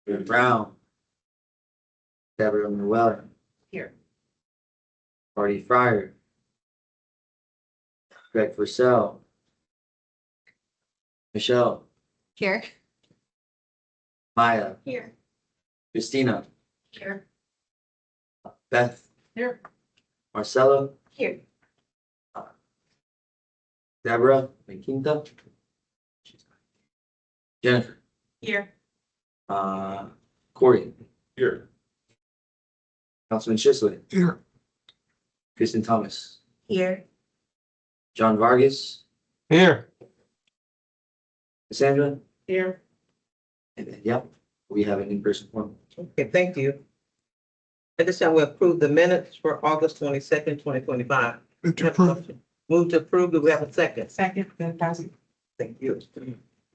David Brown. Deborah Llewellyn. Here. Marty Fryer. Greg Purcell. Michelle. Here. Maya. Here. Christina. Here. Beth. Here. Marcelo. Here. Deborah McKinta. Jennifer. Here. Corey. Here. Councilman Shisley. Here. Kristen Thomas. Here. John Vargas. Here. Cassandra. Here. And then, yep, we have an in-person forum. Okay, thank you. At this time, we approve the minutes for August 22nd, 2025. Move to approve. Move to approve. Do we have a second? Second, then President. Thank you.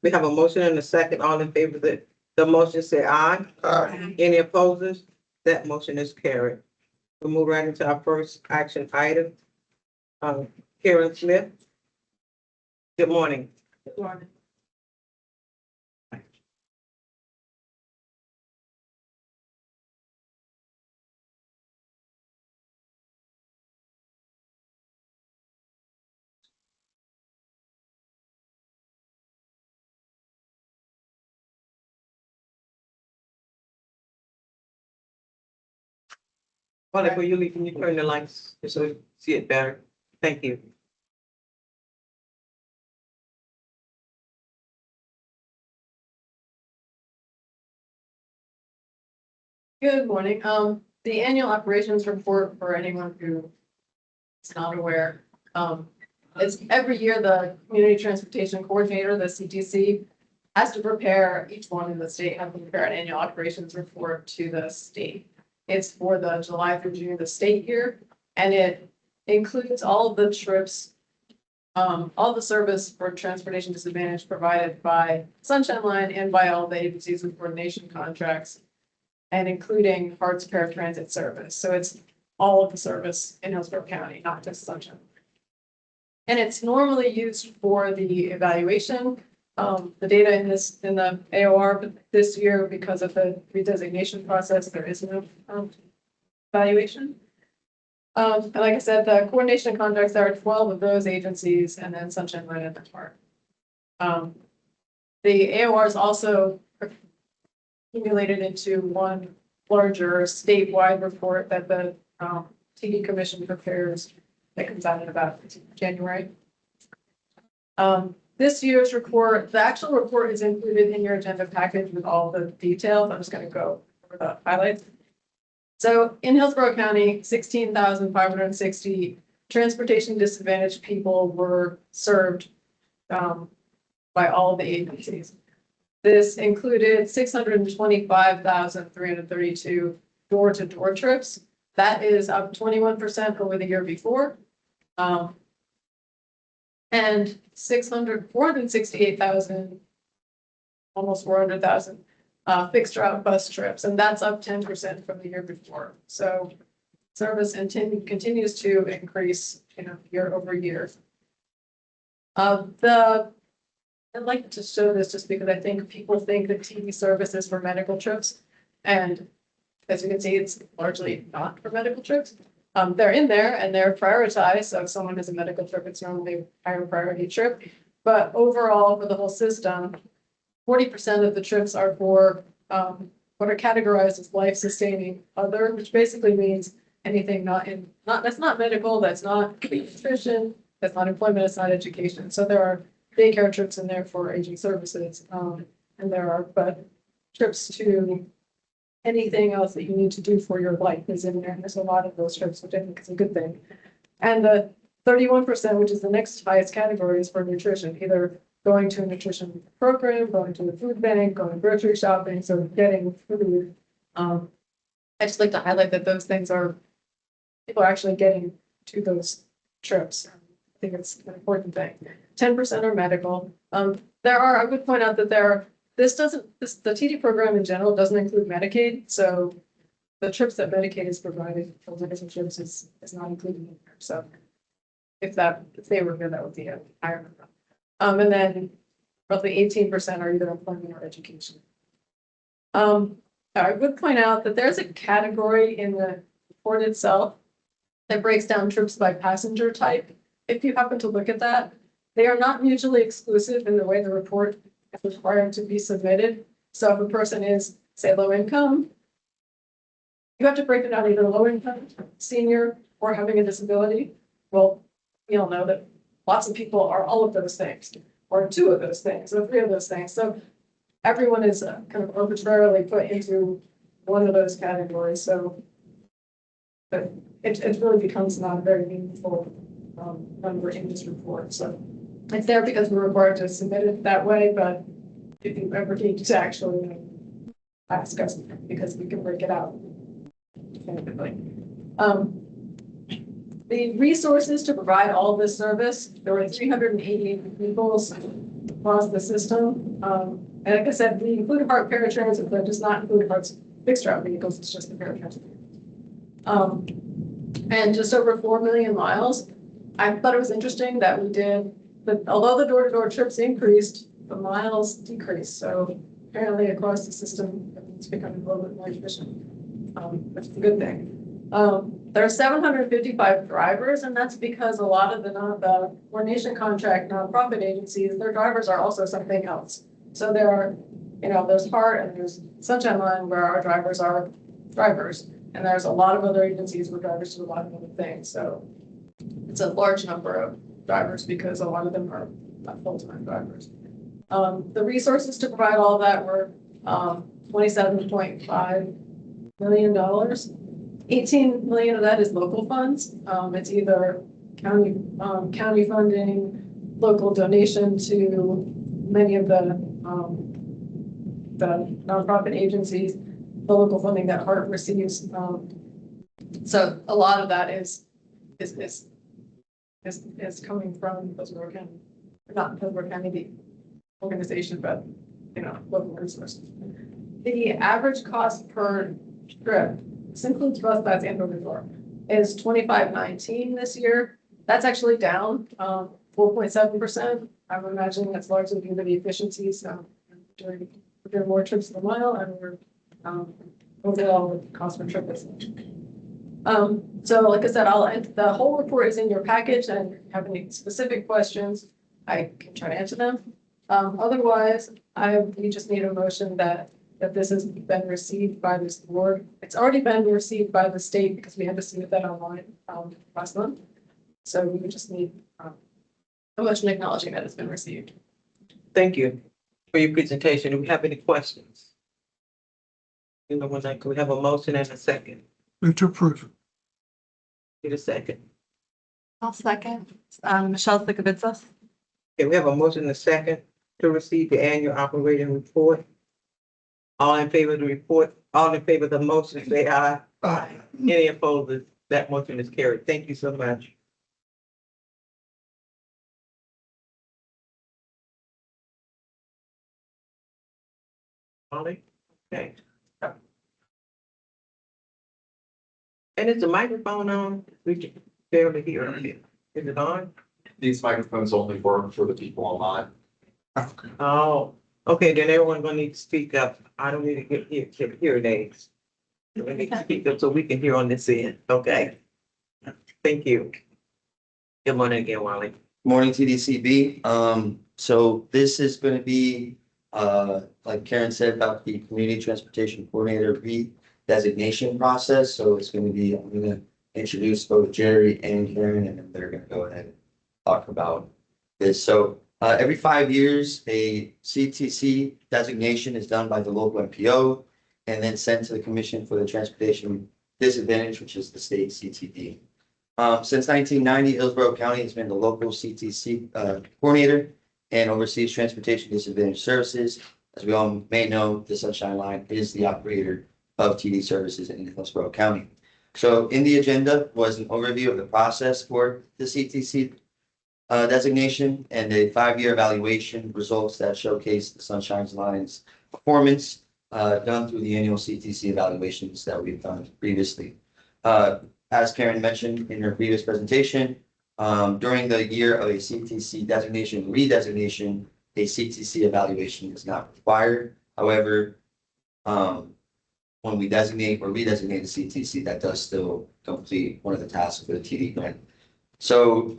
We have a motion and a second. All in favor of the motion, say aye. Aye. Any opposers? That motion is carried. We'll move right into our first action item. Karen Smith. Good morning. Good morning. Well, before you leave, can you turn the lights just so we see it better? Thank you. Good morning. The annual operations report for anyone who is not aware, is every year the Community Transportation Coordinator, the CTC, has to prepare, each one in the state has to prepare an annual operations report to the state. It's for the July through June of the state year, and it includes all of the trips, all the service for transportation disadvantage provided by Sunshine Line and by all the agencies with coordination contracts, and including Hearts Paratransit service. So it's all of the service in Hillsborough County, not just Sunshine. And it's normally used for the evaluation. The data in the AOR, but this year, because of the redesignation process, there is no evaluation. And like I said, the coordination contracts, there are 12 of those agencies, and then Sunshine Line at the part. The AOR is also accumulated into one larger statewide report that the TD Commission prepares that comes out in about January. This year's report, the actual report is included in your agenda package with all the details. I'm just going to go over the highlights. So in Hillsborough County, 16,560 transportation disadvantaged people were served by all of the agencies. This included 625,332 door-to-door trips. That is up 21% over the year before. And 468,000, almost 400,000 fixed route bus trips, and that's up 10% from the year before. So service continues to increase, year over year. I'd like to show this just because I think people think that TV service is for medical trips, and as you can see, it's largely not for medical trips. They're in there and they're prioritized. So if someone has a medical trip, it's normally a higher priority trip. But overall, for the whole system, 40% of the trips are for what are categorized as life-sustaining other, which basically means anything that's not medical, that's not nutrition, that's not employment, it's not education. So there are daycare trips in there for aging services, and there are trips to anything else that you need to do for your life is in there. And there's a lot of those trips, which I think is a good thing. And the 31%, which is the next highest category, is for nutrition, either going to a nutrition program, going to the food bank, going grocery shopping, so getting food. I just like to highlight that those things people are actually getting to those trips. I think it's an important thing. 10% are medical. I would point out that the TD program in general doesn't include Medicaid. So the trips that Medicaid is providing for medical trips is not included in there. So if they were good, that would be a higher number. And then roughly 18% are either employment or education. I would point out that there's a category in the report itself that breaks down trips by passenger type. If you happen to look at that, they are not mutually exclusive in the way the report is required to be submitted. So if a person is, say, low income, you have to break it down either low income, senior, or having a disability. Well, we all know that lots of people are all of those things, or two of those things, or three of those things. So everyone is kind of arbitrarily put into one of those categories. So but it really becomes not a very meaningful number in this report. So it's there because we're required to submit it that way, but if you ever need to actually ask us, because we can break it out. The resources to provide all this service, there were 388 vehicles across the system. And like I said, we included Hart paratransit, but it does not include Hart's fixed route vehicles, it's just the paratransit. And just over 4 million miles. I thought it was interesting that we did, but although the door-to-door trips increased, the miles decreased. So apparently across the system, it's becoming a little bit more efficient. That's a good thing. There are 755 drivers, and that's because a lot of the coordination contract nonprofit agencies, their drivers are also something else. So there are, there's Hart and there's Sunshine Line where our drivers are drivers. And there's a lot of other agencies where drivers do a lot of other things. So it's a large number of drivers because a lot of them are not full-time drivers. The resources to provide all of that were $27.5 million. 18 million of that is local funds. It's either county funding, local donation to many of the nonprofit agencies, the local funding that Hart receives. So a lot of that is coming from Hillsborough County, not Hillsborough County, the organization, but local resources. The average cost per trip, this includes bus pass and door, is $25.19 this year. That's actually down 4.7%. I'm imagining that's largely due to the efficiencies. We're doing more trips per mile, and we're overall the cost per trip is. So like I said, the whole report is in your package, and if you have any specific questions, I can try to answer them. Otherwise, we just need a motion that this has been received by this board. It's already been received by the state because we had to submit that online last month. So we would just need a motion acknowledging that it's been received. Thank you for your presentation. Do we have any questions? Can we have a motion and a second? Move to approve. Need a second. I'll second. Michelle Sikavitsas. Okay, we have a motion and a second to receive the annual operating report. All in favor of the report, all in favor of the motion, say aye. Aye. Any opposed, that motion is carried. Thank you so much. Molly? Okay. And is the microphone on? We can barely hear it. Is it on? These microphones only work for the people online. Oh, okay, then everyone gonna need to speak up. I don't need to get hearing aids. We need to speak up so we can hear on this end, okay? Thank you. Good morning again, Wally. Morning, TDCB. So this is going to be, like Karen said, about the Community Transportation Coordinator redesignation process. So it's going to be, I'm going to introduce both Jerry and Karen, and then they're going to go ahead and talk about this. So every 5 years, a CTC designation is done by the local MPO and then sent to the Commission for the Transportation Disadvantage, which is the state CTD. Since 1990, Hillsborough County has been the local CTC coordinator and oversees transportation disadvantaged services. As we all may know, the Sunshine Line is the operator of TD services in Hillsborough County. So in the agenda was an overview of the process for the CTC designation and a 5-year evaluation results that showcase the Sunshine Line's performance done through the annual CTC evaluations that we've done previously. As Karen mentioned in her previous presentation, during the year of a CTC designation redesignation, a CTC evaluation is not required. However, when we designate or redesignate the CTC, that does still complete one of the tasks for the TD grant. So,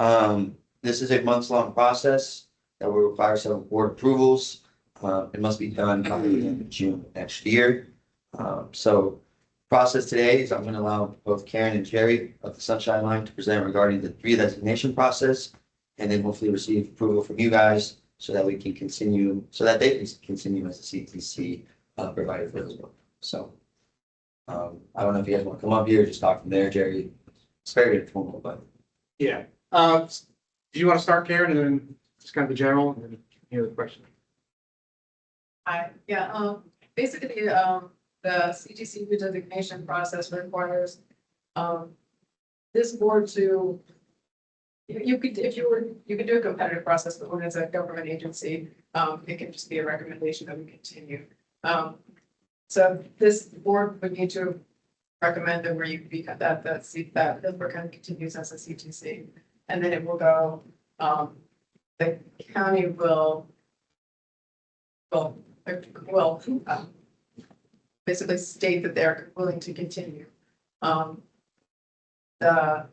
this is a months-long process that will require some board approvals. It must be done by the end of June next year. So process today is I'm going to allow both Karen and Jerry of the Sunshine Line to present regarding the redesignation process, and then hopefully receive approval from you guys so that we can continue, so that they can continue as a CTC provider for those. So I don't know if you guys want to come up here or just talk from there, Jerry. It's very informal, but Yeah, do you want to start, Karen, and then just kind of the general, and then any other question? Hi, yeah, basically, the CTC redesignation process requires, this board to, you could, if you were, you could do a competitive process, but when it's a government agency, it can just be a recommendation that we continue. So this board would need to recommend that where you be that seat, that Hillsborough County continues as a CTC, and then it will go, the county will basically state that they're willing to continue. The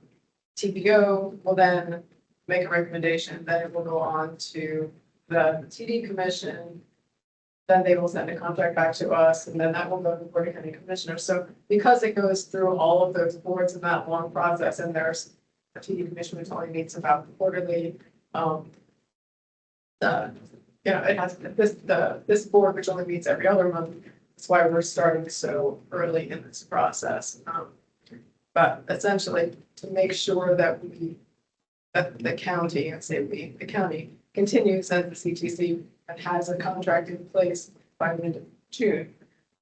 TPO will then make a recommendation, then it will go on to the TD commission. Then they will send a contract back to us, and then that will go to the Board of County Commissioners. So because it goes through all of those boards in that long process, and there's a TD commission which only meets about quarterly, it has this board, which only meets every other month. That's why we're starting so early in this process. But essentially, to make sure that the county, the county continues as the CTC and has a contract in place by the end of June,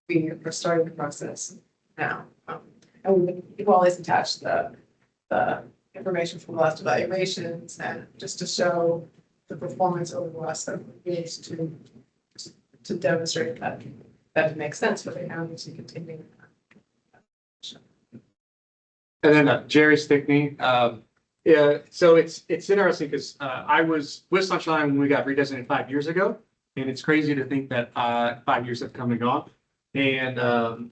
we are starting the process now. And we've always attached the information from the last evaluations and just to show the performance over the last several years to demonstrate that it makes sense for the county to continue. And then Jerry Stickney, yeah, so it's interesting because I was with Sunshine when we got redesignated 5 years ago, and it's crazy to think that 5 years have come and gone. And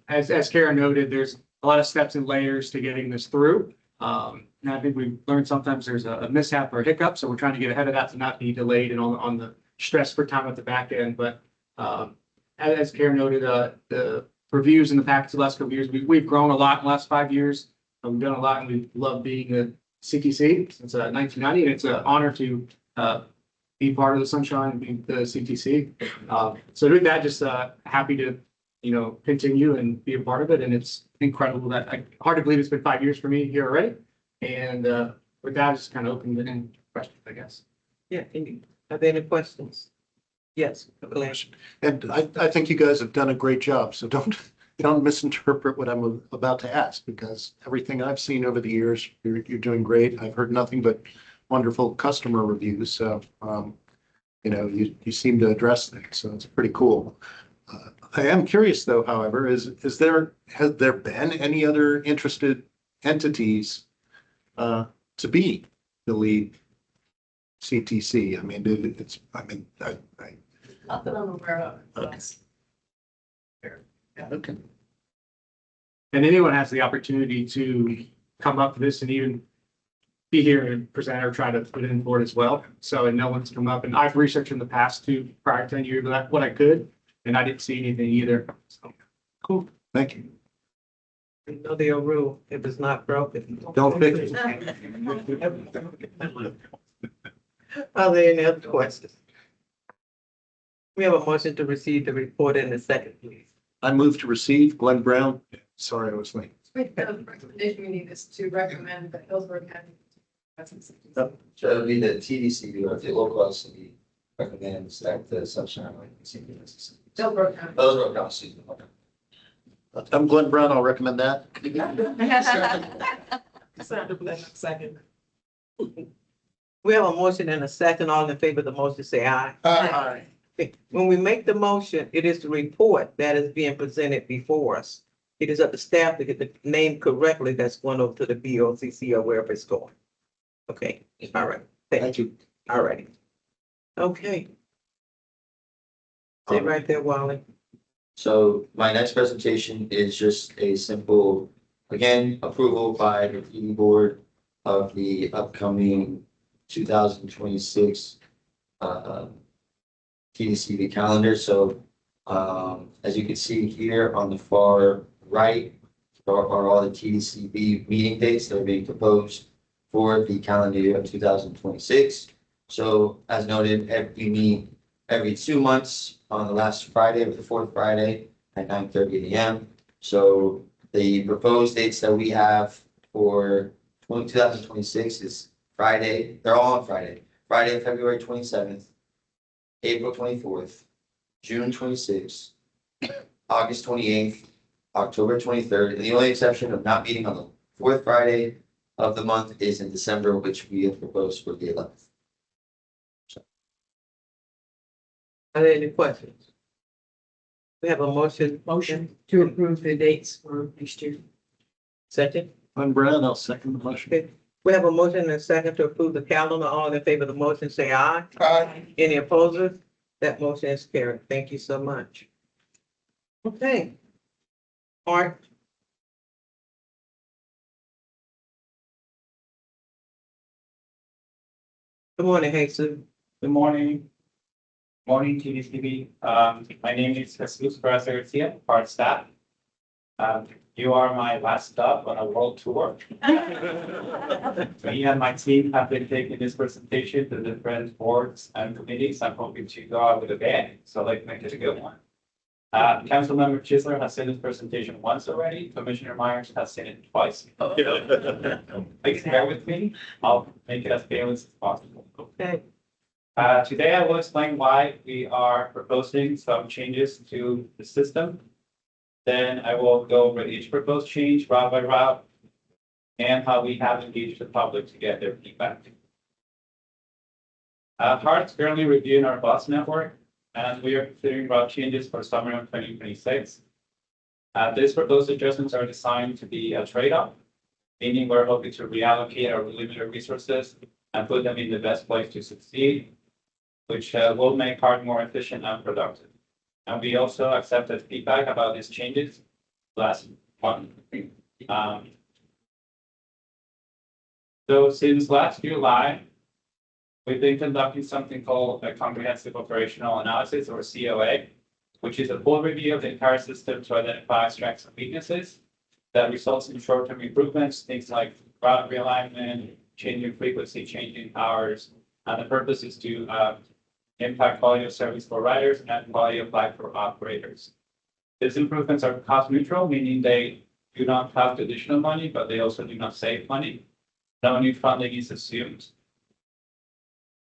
as Karen noted, there's a lot of steps and layers to getting this through. And I think we've learned sometimes there's a mishap or a hiccup, so we're trying to get ahead of that to not be delayed and on the stress for time at the back end. But as Karen noted, the reviews in the package the last couple of years, we've grown a lot in the last 5 years. We've done a lot, and we love being a CTC since 1990, and it's an honor to be part of the Sunshine and be the CTC. So with that, just happy to continue and be a part of it, and it's incredible that hard to believe it's been 5 years for me here already. And with that, just kind of open to any questions, I guess. Yeah, are there any questions? Yes. And I think you guys have done a great job, so don't misinterpret what I'm about to ask, because everything I've seen over the years, you're doing great. I've heard nothing but wonderful customer reviews, so you seem to address things, so it's pretty cool. I am curious though, however, has there been any other interested entities to be the lead CTC? I mean, Not that I'm aware of. Okay. Okay. And anyone has the opportunity to come up to this and even be here and present or try to put it in board as well. So, and no one's come up, and I've researched in the past too, prior to 10 years, what I could, and I didn't see anything either. So, Cool. Thank you. You know the old rule, if it's not broken. Don't fix it. Are there any other questions? We have a motion to receive the report in a second, please. I move to receive. Glenn Brown. Sorry, I was late. Wait, the recommendation we need is to recommend that Hillsborough County. so it would be the TDCB or the local LCD recommends that the Sunshine Line continue as a CTC. Hillsborough County. Those are excuse me. Okay. I'm Glenn Brown. I'll recommend that. Second. We have a motion and a second. All in favor of the motion, say aye. Aye. When we make the motion, it is the report that is being presented before us. It is up to staff to get the name correctly that's going over to the BOCC or wherever it's going. Okay, all right. Thank you. All righty. Okay. Stay right there, Wally. So my next presentation is just a simple, again, approval by the PD board of the upcoming 2026 TDCB calendar. So as you can see here on the far right are all the TDCB meeting dates that are being proposed for the calendar year of 2026. So as noted, we meet every 2 months on the last Friday of the fourth Friday at 9:30 a.m. So the proposed dates that we have for 2026 is Friday, they're all on Friday, Friday, February 27th, April 24th, June 26th, August 28th, October 23rd, and the only exception of not meeting on the fourth Friday of the month is in December, which we have proposed for the 11th. Are there any questions? We have a motion. Motion to approve the dates for next year. Second. I'm Brad, I'll second the motion. Okay. We have a motion and a second to approve the calendar. All in favor of the motion, say aye. Aye. Any opposers? That motion is carried. Thank you so much. Okay. Art. Good morning, Jesus. Good morning. Morning, TDCB. My name is Jesus Garcia, part staff. You are my last stop on a world tour. Me and my team have been taking this presentation to different boards and committees. I'm hoping to go out with a bang, so let's make it a good one. Councilmember Chisler has seen this presentation once already. Commissioner Myers has seen it twice. Please bear with me. I'll make it as painless as possible. Okay. Today I will explain why we are proposing some changes to the system. Then I will go over each proposed change route by route and how we have engaged the public to get their feedback. HART's currently reviewing our bus network and we are considering route changes for summer of 2026. These proposed adjustments are designed to be a trade-off, meaning we're hoping to reallocate our limited resources and put them in the best place to succeed, which will make HART more efficient and productive. And we also accepted feedback about these changes last month. So since last July, we've been conducting something called a comprehensive operational analysis, or COA, which is a full review of the entire system to identify strengths and weaknesses that results in short-term improvements, things like route realignment, changing frequency, changing hours, and the purpose is to impact quality of service for riders and quality of life for operators. These improvements are cost neutral, meaning they do not cost additional money, but they also do not save money. No new funding is assumed.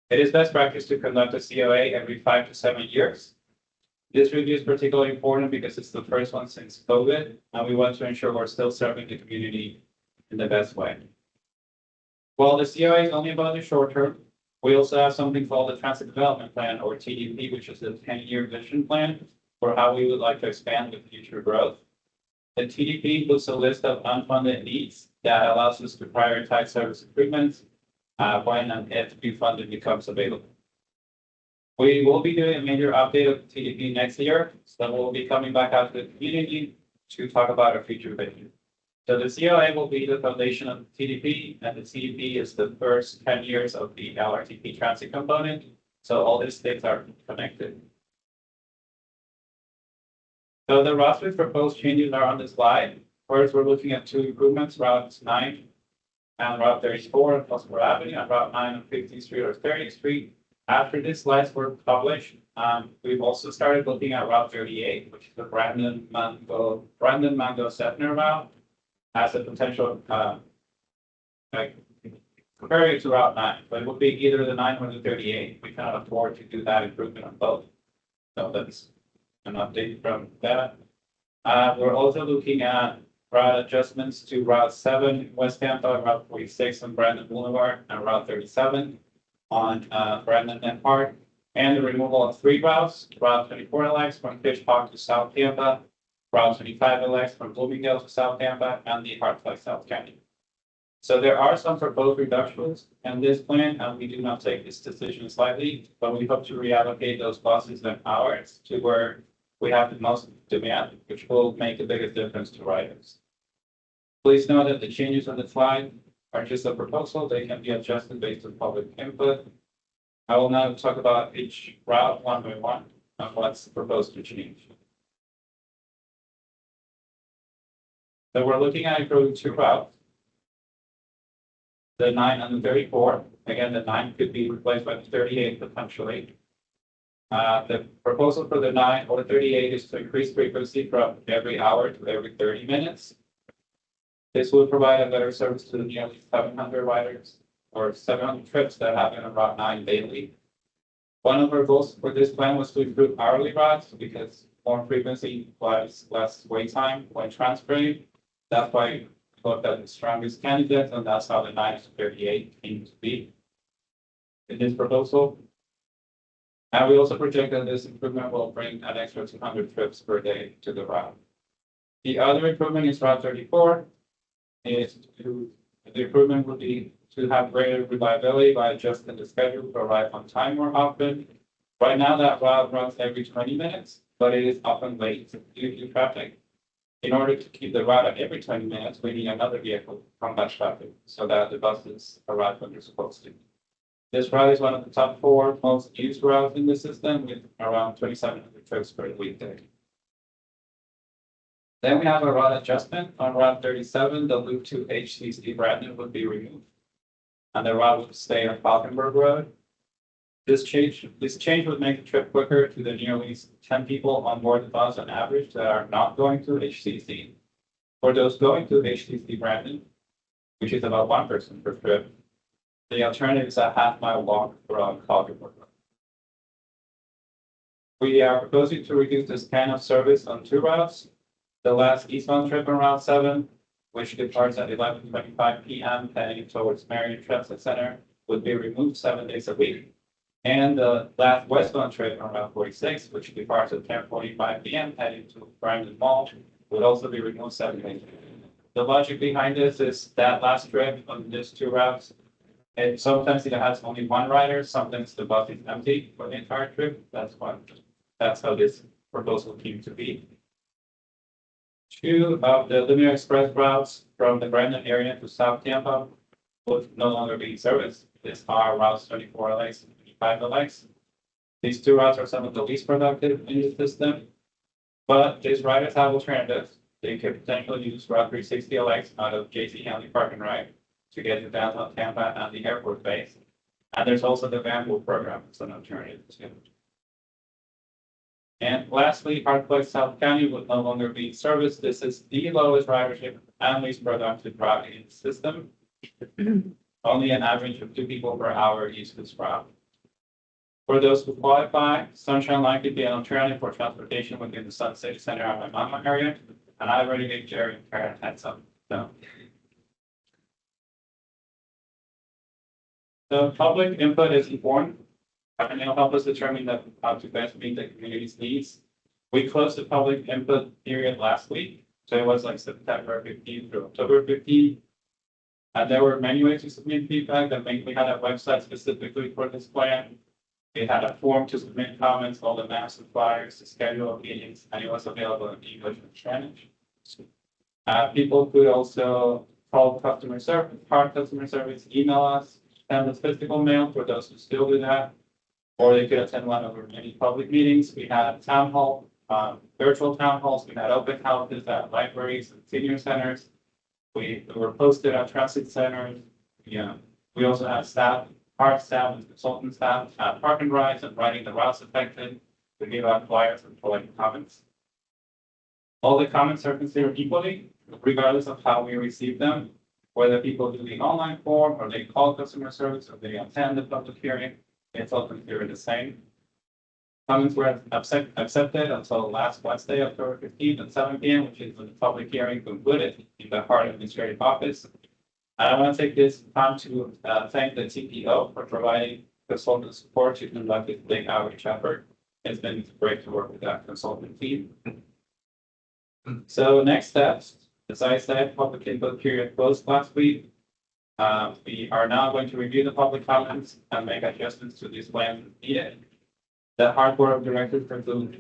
It is best practice to conduct a COA every 5 to 7 years. This review is particularly important because it's the first one since COVID, and we want to ensure we're still serving the community in the best way. While the COA is only about the short term, we also have something called the Transit Development Plan, or TDP, which is a 10-year vision plan for how we would like to expand with future growth. The TDP includes a list of unfunded needs that allows us to prioritize service improvements when and if new funding becomes available. We will be doing a major update of the TDP next year, so we'll be coming back out to the community to talk about our future vision. So the COA will be the foundation of the TDP, and the TDP is the first 10 years of the LRTP transit component. So all these things are connected. So the routes with proposed changes are on the slide. First, we're looking at 2 improvements, routes 9 and route 34 on Prosper Avenue, and route 9 on 15th Street or 30th Street. After these slides were published, we've also started looking at route 38, which is the Brandon Mango Setner route, as a potential compare it to route 9, but it would be either the 9 or the 38. We cannot afford to do that improvement on both. So that's an update from that. We're also looking at route adjustments to route 7 in West Tampa, route 46 on Brandon Boulevard, and route 37 on Brandon and Park, and the removal of 3 routes, route 24 LX from Fish Park to South Tampa, route 25 LX from Bloomingdale to South Tampa, and the Hartford South County. So there are some proposed reductions in this plan, and we do not take this decision lightly, but we hope to reallocate those buses and hours to where we have the most demand, which will make the biggest difference to riders. Please note that the changes on the slide are just a proposal. They can be adjusted based on public input. I will now talk about each route one by one and what's proposed to change. So we're looking at improving two routes. The 9 and the 34. Again, the 9 could be replaced by the 38 potentially. The proposal for the 9 or 38 is to increase frequency from every hour to every 30 minutes. This will provide a better service to the nearly 700 riders or 700 trips that happen on Route 9 daily. One of our goals for this plan was to improve hourly routes because more frequency implies less wait time when transferring. That's why we looked at the strongest candidates, and that's how the 9 to 38 came to be in this proposal. And we also project that this improvement will bring an extra 200 trips per day to the route. The other improvement is Route 34. The improvement would be to have greater reliability by adjusting the schedule to arrive on time more often. Right now, that route runs every 20 minutes, but it is often late due to traffic. In order to keep the route at every 20 minutes, we need another vehicle from that traffic so that the buses arrive when they're supposed to. This route is one of the top 4 most used routes in the system with around 2,700 trips per weekday. Then we have a route adjustment on Route 37. The loop to HCC Brandon would be removed, and the route would stay on Falkenberg Road. This change would make the trip quicker to the nearly 10 people on board the bus on average that are not going to HCC. For those going to HCC Brandon, which is about 1 person per trip, the alternative is a half-mile walk around Falkenberg Road. We are proposing to reduce the span of service on 2 routes. The last eastbound trip on Route 7, which departs at 11:25 p.m. heading towards Marion Transit Center, would be removed 7 days a week. And the last westbound trip on Route 46, which departs at 10:45 p.m. heading to Brandon Mall, would also be removed 7 days. The logic behind this is that last trip on these 2 routes, and sometimes it has only 1 rider, sometimes the bus is empty for the entire trip. That's how this proposal came to be. 2 of the linear express routes from the Brandon area to South Tampa would no longer be serviced. These are routes 24LX and 25LX. These 2 routes are some of the least productive in the system, but these riders have alternatives. They could potentially use Route 360LX out of JC County Park and Ride to get to downtown Tampa and the airport base. And there's also the Vanpool program as an alternative too. And lastly, Parkplex South County would no longer be serviced. This is the lowest ridership and least productive route in the system. Only an average of 2 people per hour use this route. For those who qualify, Sunshine Line could be an alternative for transportation within the Sun City Center and Mama area. And I already gave Jerry and Karen heads up. So public input is important. And it'll help us determine how to best meet the community's needs. We closed the public input period last week. So it was like September 15th through October 15th. And there were many ways to submit feedback. I think we had a website specifically for this plan. We had a form to submit comments, all the maps and flyers, the schedule of meetings, and it was available in English and Spanish. People could also call customer service, customer service, email us, send us physical mail for those who still do that. Or they could attend one of our many public meetings. We had town hall, virtual town halls. We had open houses at libraries and senior centers. We were posted at transit centers. We also had staff, park staff and consultant staff at park and rides and writing the routes affected. We gave out flyers and providing comments. All the comments are considered equally, regardless of how we receive them, whether people do the online form or they call customer service or they attend the public hearing. It's all considered the same. Comments were accepted until last Wednesday, October 15th at 7 p.m., which is when the public hearing concluded in the Hart Administrative Office. And I want to take this time to thank the TPO for providing consultant support to conduct this big outreach effort. It's been great to work with that consultant team. So next steps, as I said, public input period closed last week. We are now going to review the public comments and make adjustments to these plans as needed. The hard board of directors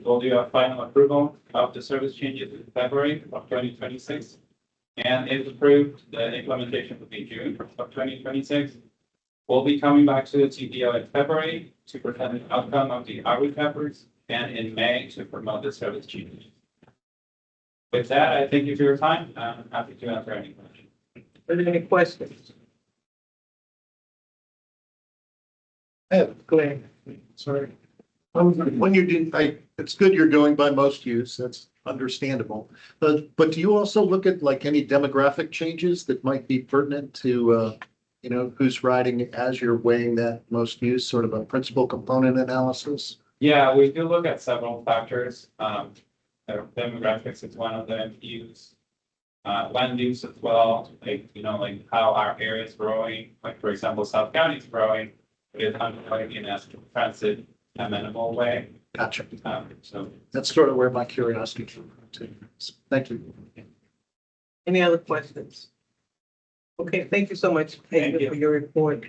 will do a final approval of the service changes in February of 2026. And if approved, the implementation will be June of 2026. We'll be coming back to the TPO in February to present the outcome of the outreach efforts and in May to promote the service changes. With that, I thank you for your time. I'm happy to answer any questions. Are there any questions? Go ahead. Sorry. When you do, it's good you're going by most use, that's understandable. But do you also look at like any demographic changes that might be pertinent to, who's riding as you're weighing that most use, sort of a principal component analysis? Yeah, we do look at several factors. Demographics is one of them. Use, land use as well. Like how our area is growing. Like for example, South County is growing. It is undergoing in a transit amenable way. Gotcha. So That's sort of where my curiosity came from too. Thank you. Any other questions? Okay, thank you so much, Thank Peggy, you. for your report.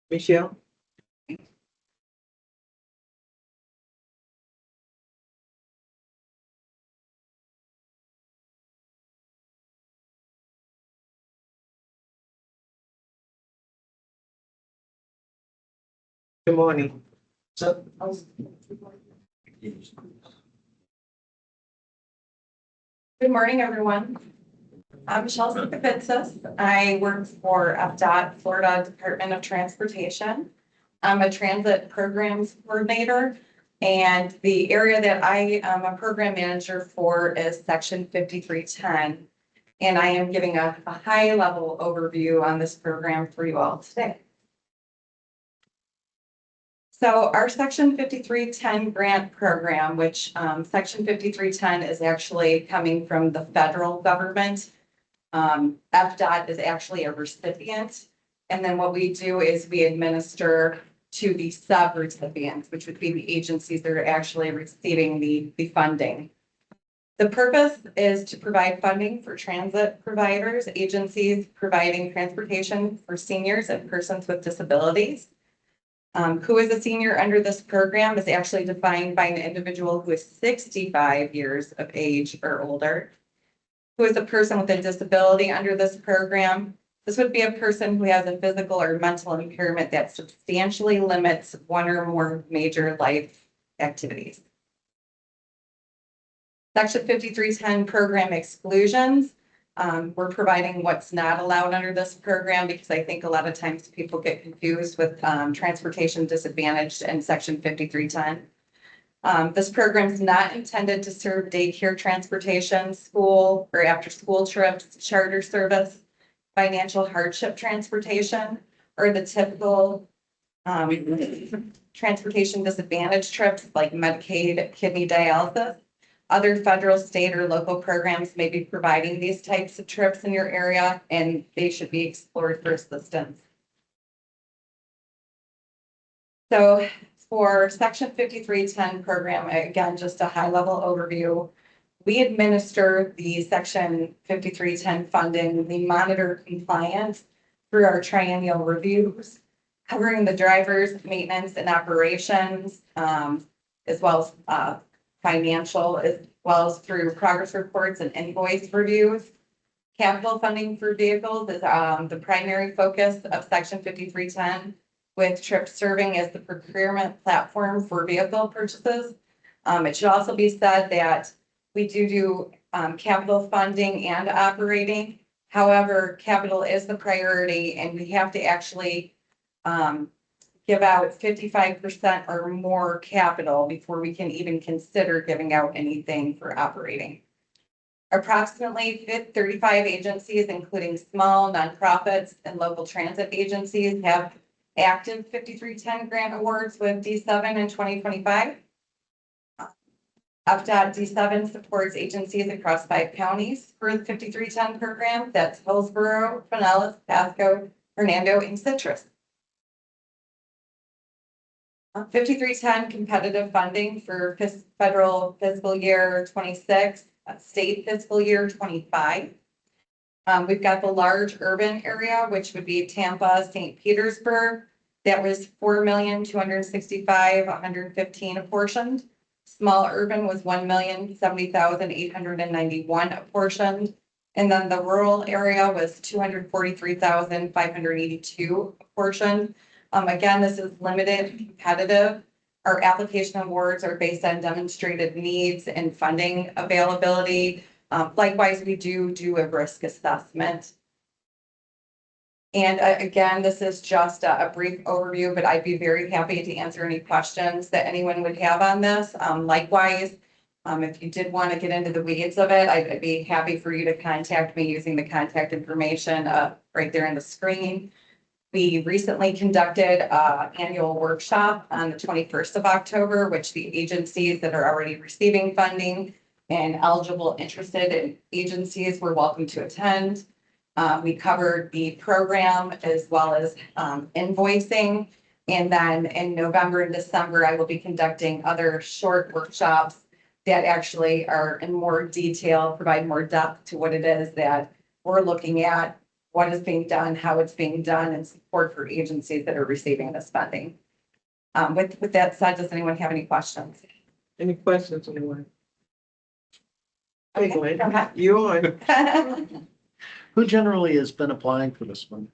Michelle? Good morning. So, Good morning, everyone. I'm Michelle Sikavitsas. I work for FDOT, Florida Department of Transportation. I'm a transit programs coordinator, and the area that I am a program manager for is Section 5310. And I am giving a high-level overview on this program for you all today. So our Section 5310 grant program, which Section 5310 is actually coming from the federal government. FDOT is actually a recipient. And then what we do is we administer to the sub-recipients, which would be the agencies that are actually receiving the funding. The purpose is to provide funding for transit providers, agencies providing transportation for seniors and persons with disabilities. Who is a senior under this program is actually defined by an individual who is 65 years of age or older. Who is a person with a disability under this program? This would be a person who has a physical or mental impairment that substantially limits one or more major life activities. Section 5310 program exclusions. We're providing what's not allowed under this program because I think a lot of times people get confused with transportation disadvantaged and Section 5310. This program is not intended to serve daycare transportation, school or after school trips, charter service, financial hardship transportation, or the typical transportation disadvantage trips like Medicaid, kidney dialysis. Other federal, state, or local programs may be providing these types of trips in your area, and they should be explored for assistance. So for Section 5310 program, again, just a high-level overview. We administer the Section 5310 funding. We monitor compliance through our triennial reviews, covering the drivers, maintenance, and operations, as well as financial, as well as through progress reports and invoice reviews. Capital funding for vehicles is the primary focus of Section 5310, with TRIP serving as the procurement platform for vehicle purchases. It should also be said that we do capital funding and operating. However, capital is the priority, and we have to actually give out 55% or more capital before we can even consider giving out anything for operating. Approximately 35 agencies, including small nonprofits and local transit agencies, have active 5310 grant awards with D7 in 2025. FDOT D7 supports agencies across 5 counties for the 5310 program. That's Hillsborough, Pinellas, Pasco, Hernando, and Citrus. 5310 competitive funding for federal fiscal year 26, state fiscal year 25. We've got the large urban area, which would be Tampa, St. Petersburg. That was 4,265,115 apportioned. Small urban was 1,070,891 apportioned. And then the rural area was 243,582 apportioned. Again, this is limited, competitive. Our application awards are based on demonstrated needs and funding availability. Likewise, we do a risk assessment. And again, this is just a brief overview, but I'd be very happy to answer any questions that anyone would have on this. Likewise, if you did want to get into the weeds of it, I'd be happy for you to contact me using the contact information right there on the screen. We recently conducted an annual workshop on the 21st of October, which the agencies that are already receiving funding and eligible interested agencies were welcome to attend. We covered the program as well as invoicing. And then in November and December, I will be conducting other short workshops that actually are in more detail, provide more depth to what it is that we're looking at, what is being done, how it's being done, and support for agencies that are receiving this funding. With that said, does anyone have any questions? Any questions, anyone? Okay, Hey, go Glenn, ahead. you on? Who generally has been applying for this one?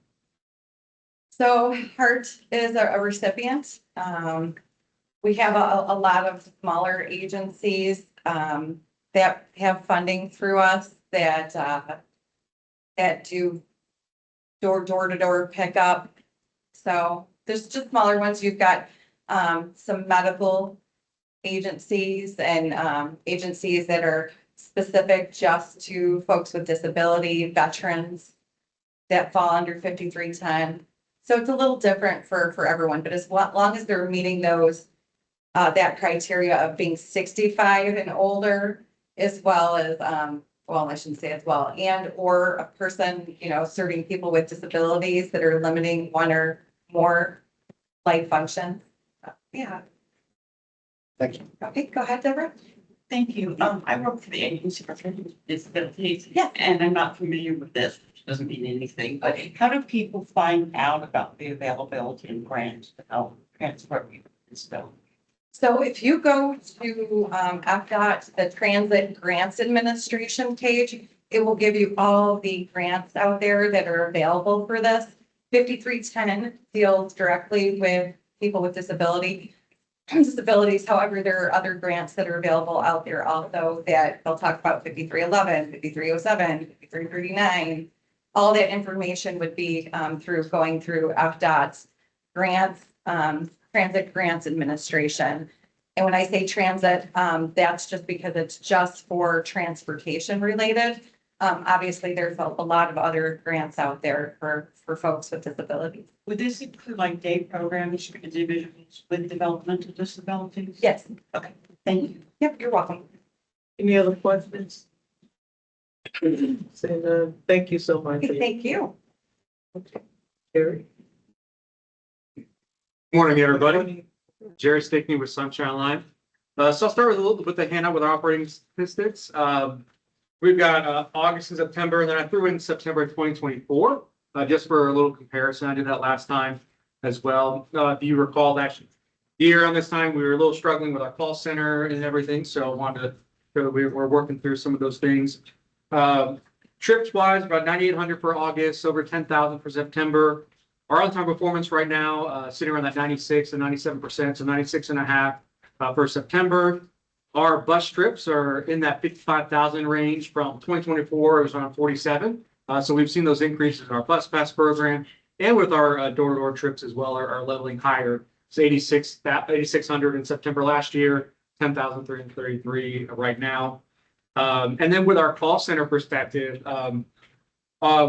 So Hart is a recipient. We have a lot of smaller agencies that have funding through us that do door-to-door pickup. So there's just smaller ones. You've got some medical agencies and agencies that are specific just to folks with disability, veterans that fall under 5310. So it's a little different for everyone, but as long as they're meeting those that criteria of being 65 and older, as well as well, I shouldn't say as well, and or a person, serving people with disabilities that are limiting one or more life functions. Yeah. Thank you. Okay, go ahead, Deborah. Thank you. I work for the Agency for Children with Disabilities. Yeah. And I'm not familiar with this, which doesn't mean anything, but how do people find out about the availability and grants to help transfer disability? So if you go to FDOT, the Transit Grants Administration page, it will give you all the grants out there that are available for this. 5310 deals directly with people with disabilities. However, there are other grants that are available out there also that they'll talk about 5311, 5307, 5339. All that information would be going through FDOT's grants, Transit Grants Administration. And when I say transit, that's just because it's just for transportation related. Obviously, there's a lot of other grants out there for folks with disabilities. Would this include like day programs for individuals with developmental disabilities? Yes. Okay, thank you. Yep, you're welcome. Any other questions? Saying none, thank you so much. Thank you. Jerry? Morning, everybody. Jerry Stickney with Sunshine Line. So I'll start with a little with the handout with our operating statistics. We've got August and September, and then I threw in September 2024, just for a little comparison. I did that last time as well. If you recall that year on this time, we were a little struggling with our call center and everything, so I wanted to show that we're working through some of those things. Trips wise, about 9,800 for August, over 10,000 for September. Our on-time performance right now, sitting around that 96 and 97%, so 96.5 for September. Our bus trips are in that 55,000 range. From 2024, it was around 47. So we've seen those increases in our bus pass program, and with our door-to-door trips as well are leveling higher. It's 8,600 in September last year, 10,333 right now. And then with our call center perspective,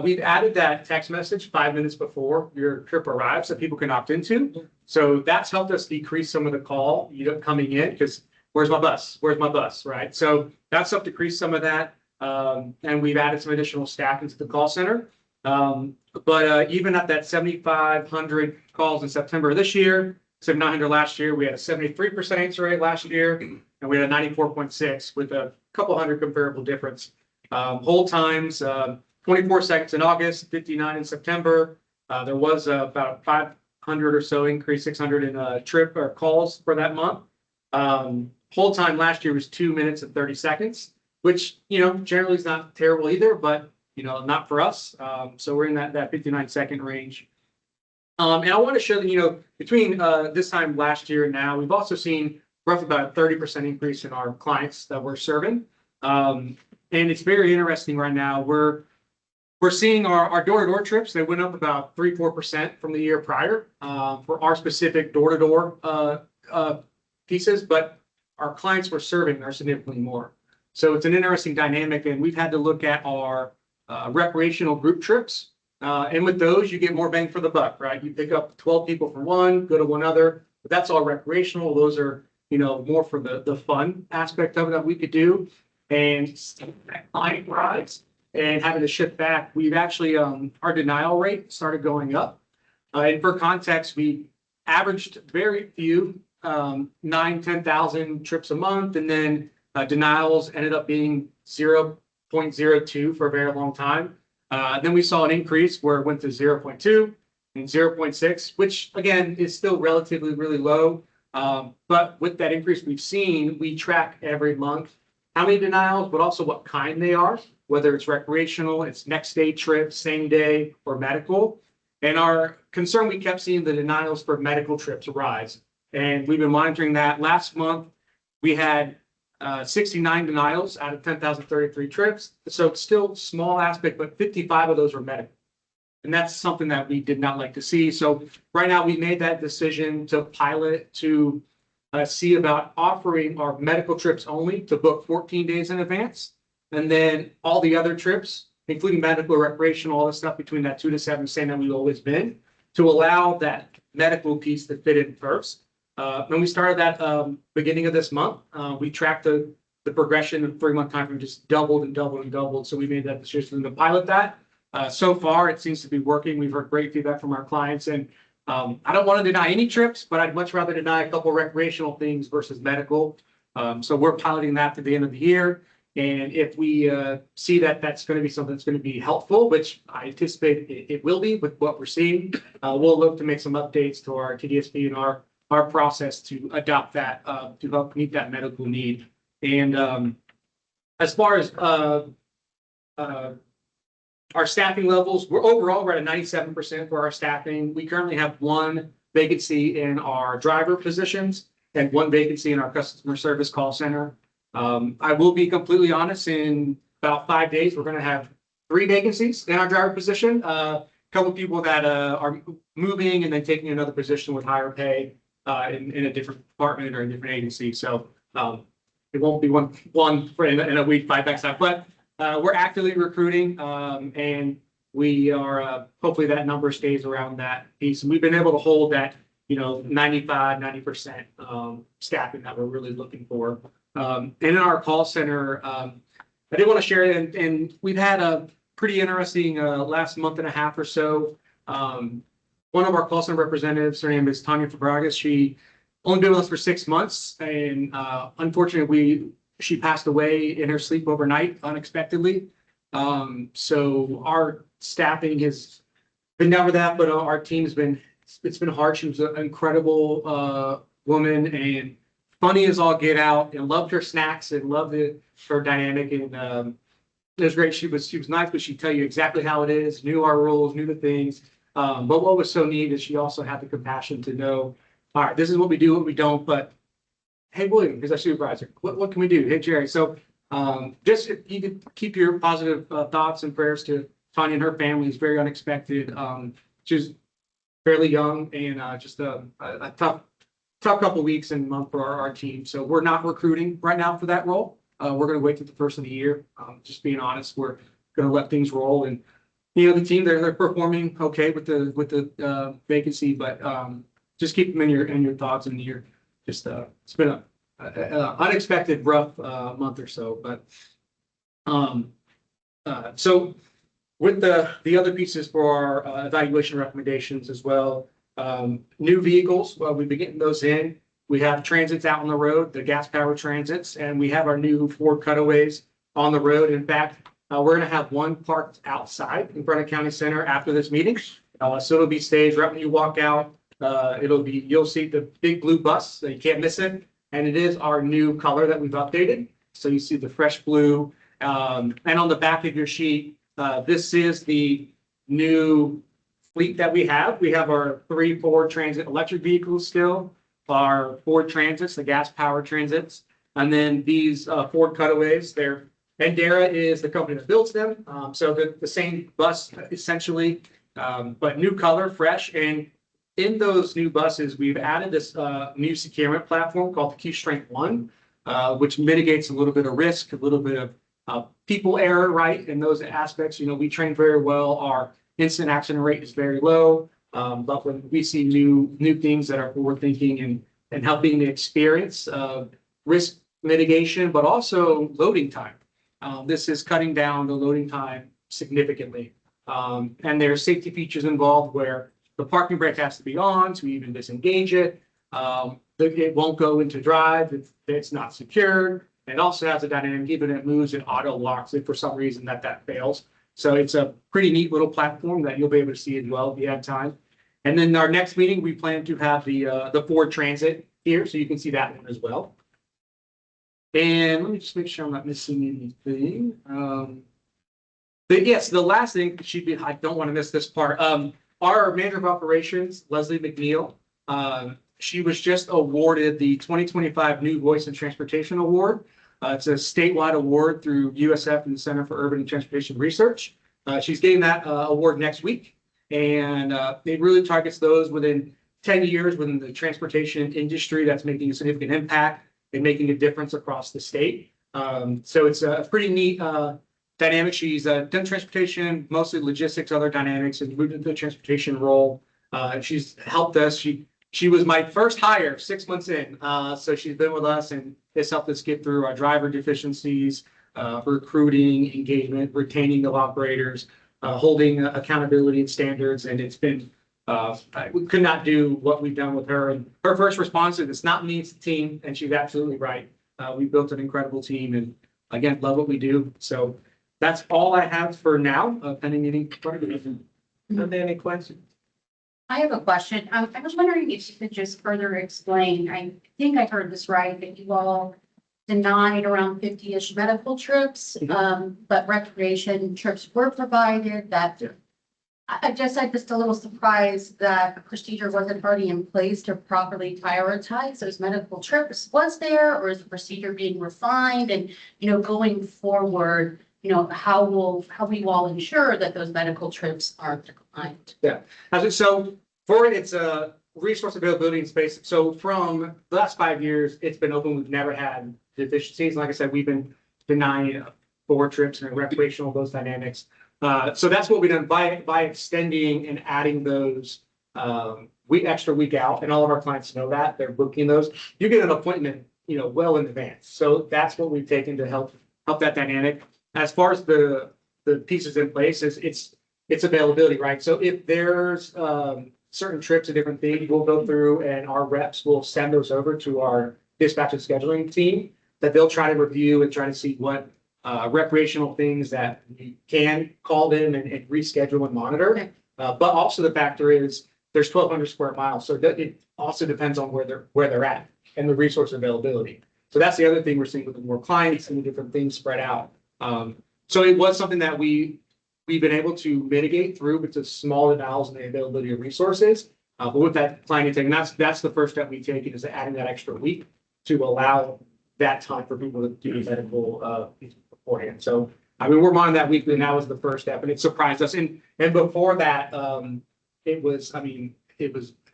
we've added that text message 5 minutes before your trip arrives that people can opt into. So that's helped us decrease some of the call coming in, because where's my bus? Where's my bus? Right. So that's helped decrease some of that. And we've added some additional staff into the call center. But even at that 7,500 calls in September this year, 7,900 last year, we had a 73% answer rate last year, and we had a 94.6 with a couple hundred comparable difference. Hold times, 24 seconds in August, 59 in September. There was about 600 or so increase, 600 in trip or calls for that month. Hold time last year was 2 minutes and 30 seconds, which, generally is not terrible either, but, not for us. So we're in that 59-second range. And I want to show that, between this time last year and now, we've also seen roughly about a 30% increase in our clients that we're serving. And it's very interesting right now. We're seeing our door-to-door trips, they went up about 3-4% from the year prior for our specific door-to-door pieces, but our clients we're serving are significantly more. So it's an interesting dynamic, and we've had to look at our recreational group trips. And with those, you get more bang for the buck, right? You pick up 12 people for one, go to one other, but that's all recreational. Those are, more for the fun aspect of it that we could do. And client rides and having to ship back, we've actually, our denial rate started going up. And for context, we averaged very few, 9,000-10,000 trips a month. And then denials ended up being 0.02 for a very long time. Then we saw an increase where it went to 0.2 and 0.6, which again is still relatively really low. But with that increase we've seen, we track every month how many denials, but also what kind they are, whether it's recreational, it's next day trips, same day, or medical. And our concern, we kept seeing the denials for medical trips rise. And we've been monitoring that. Last month, we had 69 denials out of 10,033 trips. So it's still a small aspect, but 55 of those were medical. And that's something that we did not like to see. So right now we made that decision to pilot to see about offering our medical trips only to book 14 days in advance. And then all the other trips, including medical, recreational, all the stuff between that 2 to 7, same that we've always been, to allow that medical piece to fit in first. When we started that beginning of this month, we tracked the progression of 3-month time frame just doubled and doubled and doubled. So we made that decision to pilot that. So far, it seems to be working. We've heard great feedback from our clients. And I don't want to deny any trips, but I'd much rather deny a couple recreational things versus medical. So we're piloting that to the end of the year. And if we see that that's going to be something that's going to be helpful, which I anticipate it will be with what we're seeing, we'll look to make some updates to our TDCB and our process to adopt that to help meet that medical need. And as far as our staffing levels, we're at a 97% for our staffing. We currently have 1 vacancy in our driver positions and 1 vacancy in our customer service call center. I will be completely honest, in about 5 days, we're going to have 3 vacancies in our driver position. A couple of people that are moving and then taking another position with higher pay in a different department or a different agency. So it won't be one in a week, 5 back time, but we're actively recruiting and we are hopefully that number stays around that piece. And we've been able to hold that, 90% staffing that we're really looking for. And in our call center, I did want to share it, and we've had a pretty interesting last month and a half or so. One of our call center representatives, her name is Tanya Fabragas. She only been with us for 6 months, and unfortunately, she passed away in her sleep overnight unexpectedly. So our staffing has been down for that, but our team's it's been hard. She was an incredible woman and funny as all get out, and loved her snacks and loved her dynamic. And it was great. She was nice, but she'd tell you exactly how it is, knew our rules, knew the things. But what was so neat is she also had the compassion to know, all right, this is what we do, what we don't, but hey, William, here's our supervisor. What can we do? Hey, Jerry. So just if you could keep your positive thoughts and prayers to Tanya and her family. It's very unexpected. She was fairly young and just a tough couple of weeks and month for our team. So we're not recruiting right now for that role. We're going to wait till the first of the year. Just being honest, we're going to let things roll. And the team, they're performing okay with the vacancy, but just keep them in your thoughts and your just it's been a unexpected rough month or so. But so with the other pieces for our evaluation recommendations as well, new vehicles, well, we've been getting those in. We have transits out on the road, the gas powered transits, and we have our new Ford Cutaways on the road. In fact, we're going to have one parked outside in front of County Center after this meeting. So it'll be staged right when you walk out. You'll see the big blue bus, so you can't miss it. And it is our new color that we've updated. So you see the fresh blue. And on the back of your sheet, this is the new fleet that we have. We have our 3 Ford Transit electric vehicles still, our Ford Transits, the gas powered transits, and then these Ford Cutaways. Endera is the company that builds them. So the same bus essentially, but new color, fresh. And in those new buses, we've added this new securement platform called the Q Strength One, which mitigates a little bit of risk, a little bit of people error, right? In those aspects, we train very well. Our incident accident rate is very low. But when we see new things that are forward thinking and helping the experience of risk mitigation, but also loading time. This is cutting down the loading time significantly. And there are safety features involved where the parking brake has to be on to even disengage it. It won't go into drive if it's not secured. It also has a dynamic, even if it moves, it auto locks if for some reason that fails. So it's a pretty neat little platform that you'll be able to see as well if you have time. And then our next meeting, we plan to have the Ford Transit here, so you can see that one as well. And let me just make sure I'm not missing anything. But yes, the last thing should be, I don't want to miss this part. Our manager of operations, Leslie McNeil, she was just awarded the 2025 New Voice in Transportation Award. It's a statewide award through USF and the Center for Urban and Transportation Research. She's getting that award next week. And it really targets those within 10 years within the transportation industry that's making a significant impact and making a difference across the state. So it's a pretty neat dynamic. She's done transportation, mostly logistics, other dynamics, and moved into the transportation role. She's helped us. She was my first hire 6 months in. So she's been with us and has helped us get through our driver deficiencies, recruiting, engagement, retaining of operators, holding accountability and standards. And it's been, we could not do what we've done with her. And her first response is, it's not me, it's the team. And she's absolutely right. We built an incredible team and again, love what we do. So that's all I have for now, pending any questions. Are there any questions? I have a question. I was wondering if you could just further explain, I think I heard this right, that you all denied around 50-ish medical trips, but recreation trips were provided. That I'm just a little surprised that a procedure wasn't already in place to properly prioritize those medical trips. Was there, or is the procedure being refined? And, going forward, how we will all ensure that those medical trips aren't declined? Yeah. So for it's a resource availability in space. So from the last 5 years, it's been open. We've never had deficiencies. Like I said, we've been denying 4 trips and recreational, those dynamics. So that's what we've done by extending and adding those extra week out. And all of our clients know that they're booking those. You get an appointment, well in advance. So that's what we've taken to help that dynamic. As far as the pieces in place, it's availability, right? So if there's certain trips, a different thing, we'll go through and our reps will send those over to our dispatch and scheduling team that they'll try to review and try to see what recreational things that we can call them and reschedule and monitor. Okay. But also the factor is there's 1,200 square miles. So it also depends on where they're at and the resource availability. So that's the other thing we're seeing with the more clients and the different things spread out. So it was something that we've been able to mitigate through with the smaller dials and the availability of resources. But with that client intake, and that's the first step we take is adding that extra week to allow that time for people to do medical beforehand. So we're monitoring that weekly, and that was the first step, and it surprised us. And before that, it was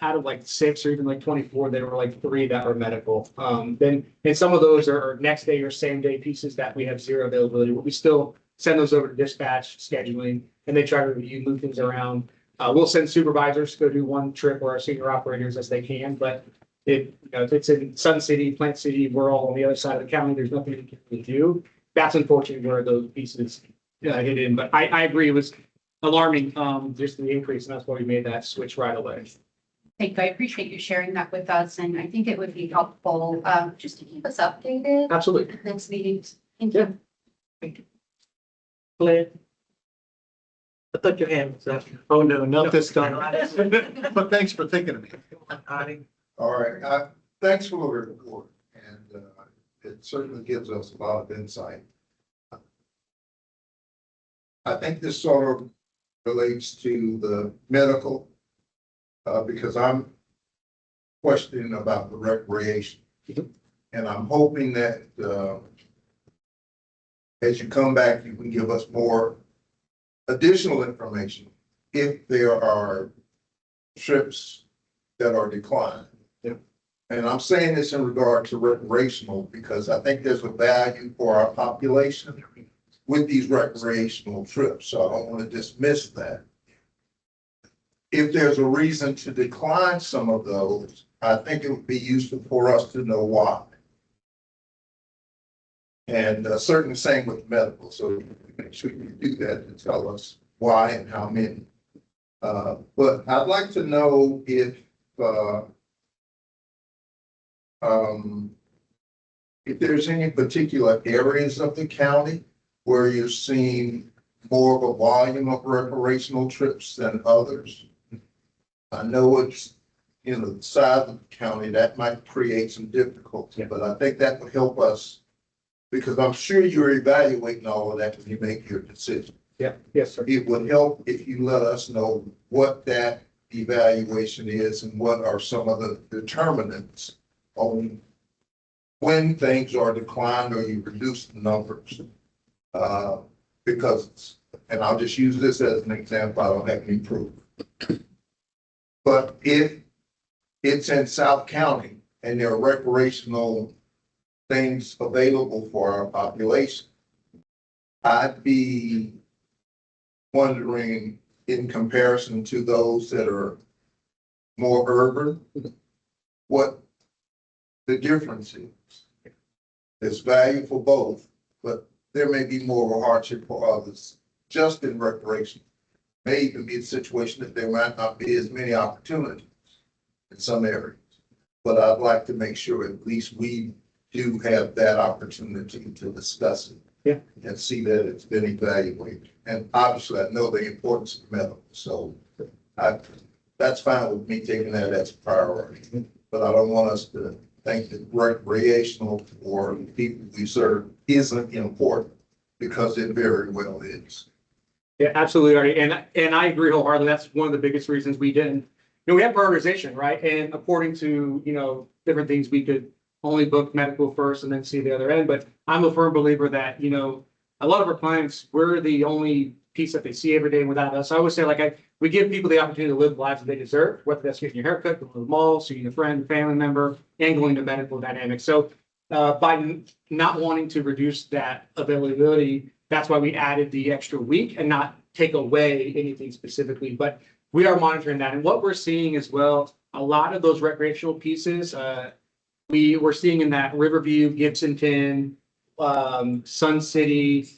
out of like 6 or even like 24, there were like 3 that were medical. And some of those are next day or same day pieces that we have 0 availability, but we still send those over to dispatch scheduling, and they try to review, move things around. We'll send supervisors to go do 1 trip, or our senior operators as they can, but if it's in Sun City, Plant City, we're all on the other side of the county, there's nothing we can really do. That's unfortunately where those pieces hit in, but I agree, it was alarming, just the increase, and that's why we made that switch right away. Thank you. I appreciate you sharing that with us, and I think it would be helpful just to keep us updated. Absolutely. at Next meetings. Thank you. Glenn? I thought your hand was up. Oh, no, not this time. But thanks for thinking of me. Audie. All right, thanks for the report, and it certainly gives us a lot of insight. I think this sort of relates to the medical, because I'm questioning about the recreation. And I'm hoping that, as you come back, you can give us more additional information if there are trips that are declined. And I'm saying this in regard to recreational because I think there's a value for our population with these recreational trips. So I don't want to dismiss that. If there's a reason to decline some of those, I think it would be useful for us to know why. And certainly same with medical. So make sure you do that to tell us why and how many. But I'd like to know if there's any particular areas of the county where you're seeing more of a volume of recreational trips than others. I know it's, the size of the county that might create some difficulty, but I think that would help us because I'm sure you're evaluating all of that when you make your decision. Yeah, yes, sir. It would help if you let us know what that evaluation is and what are some of the determinants on when things are declined or you reduce the numbers. Because, and I'll just use this as an example, I don't have any proof. But if it's in South County and there are recreational things available for our population, I'd be wondering in comparison to those that are more urban, what the difference is. There's value for both, but there may be more of a hardship for others just in recreation. May even be a situation that there might not be as many opportunities in some areas. But I'd like to make sure at least we do have that opportunity to discuss it. Yeah. And see that it's been evaluated. And obviously I know the importance of medical, so that's fine with me taking that as a priority. But I don't want us to think that recreational for the people we serve isn't important because it very well is. Yeah, absolutely, Artie. And I agree wholeheartedly. That's one of the biggest reasons we didn't, we have prioritization, right? And according to, different things, we could only book medical first and then see the other end. But I'm a firm believer that, a lot of our clients, we're the only piece that they see every day without us. I always say, we give people the opportunity to live the lives that they deserve, whether that's getting your haircut, going to the mall, seeing a friend, family member, and going to medical dynamics. So by not wanting to reduce that availability, that's why we added the extra week and not take away anything specifically. But we are monitoring that. And what we're seeing as well, a lot of those recreational pieces, we were seeing in that Riverview, Gibsonton, Sun City,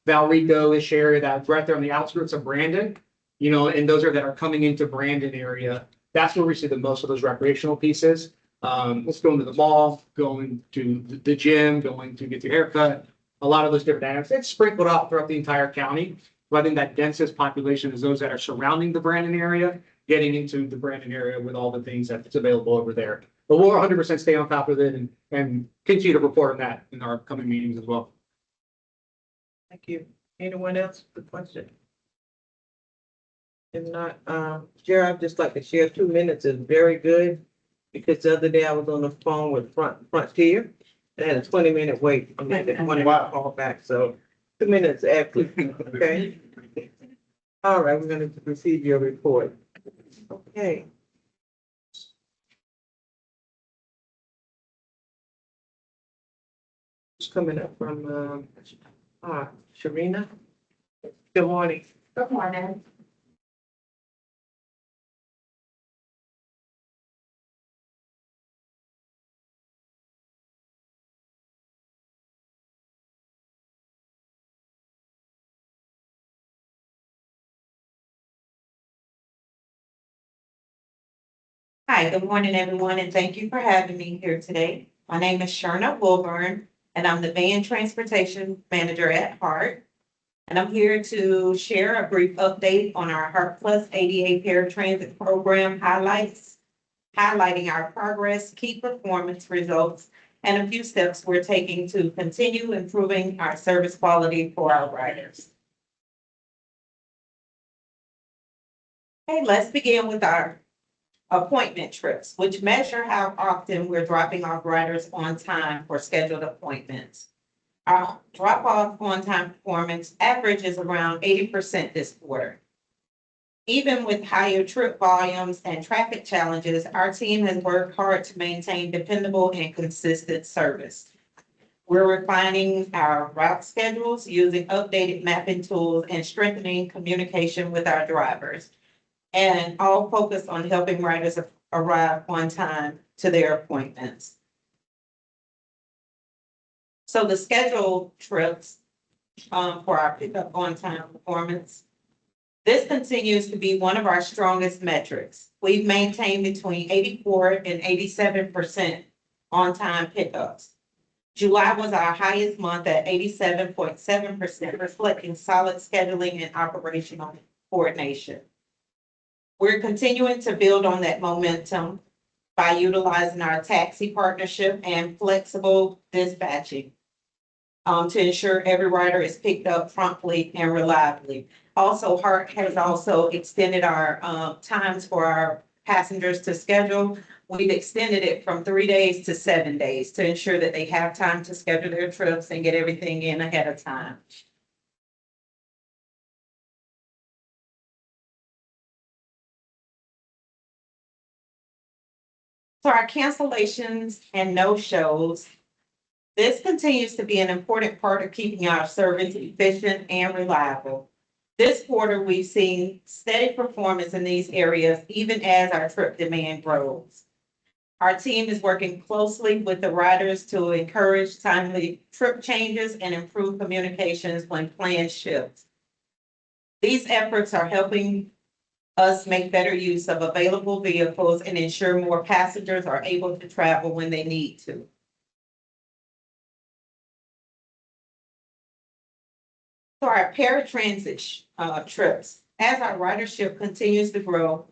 Valrico-ish area, that right there on the outskirts of Brandon, and those that are coming into Brandon area. That's where we see the most of those recreational pieces. Let's go into the mall, going to the gym, going to get your haircut. A lot of those different dynamics. It's sprinkled out throughout the entire county. But I think that densest population is those that are surrounding the Brandon area, getting into the Brandon area with all the things that's available over there. But we'll 100% stay on top of it and continue to report on that in our upcoming meetings as well. Thank you. Anyone else with a question? If not, Jared, I'd just like to share 2 minutes is very good. Because the other day I was on the phone with Frontier. They had a 20-minute wait and then they wanted to call back. So 2 minutes after, okay? All right, we're gonna receive your report. Okay. It's coming up from, Sharina. Good morning. Good morning. Hi, good morning, everyone, and thank you for having me here today. My name is Sharna Wilburn, and I'm the van transportation manager at Heart. And I'm here to share a brief update on our Heart Plus ADA paratransit program highlights, highlighting our progress, key performance results, and a few steps we're taking to continue improving our service quality for our riders. Okay, let's begin with our appointment trips, which measure how often we're dropping off riders on time for scheduled appointments. Our drop-off on-time performance average is around 80% this quarter. Even with higher trip volumes and traffic challenges, our team has worked hard to maintain dependable and consistent service. We're refining our route schedules, using updated mapping tools, and strengthening communication with our drivers, and all focused on helping riders arrive on time to their appointments. So the scheduled trips for our pickup on-time performance, this continues to be one of our strongest metrics. We've maintained between 84 and 87% on-time pickups. July was our highest month at 87.7%, reflecting solid scheduling and operational coordination. We're continuing to build on that momentum by utilizing our taxi partnership and flexible dispatching to ensure every rider is picked up promptly and reliably. Also, Hart has also extended our times for our passengers to schedule. We've extended it from 3 days to 7 days to ensure that they have time to schedule their trips and get everything in ahead of time. So our cancellations and no-shows, this continues to be an important part of keeping our service efficient and reliable. This quarter, we've seen steady performance in these areas, even as our trip demand grows. Our team is working closely with the riders to encourage timely trip changes and improve communications when plans shift. These efforts are helping us make better use of available vehicles and ensure more passengers are able to travel when they need to. So our paratransit trips, as our ridership continues to grow,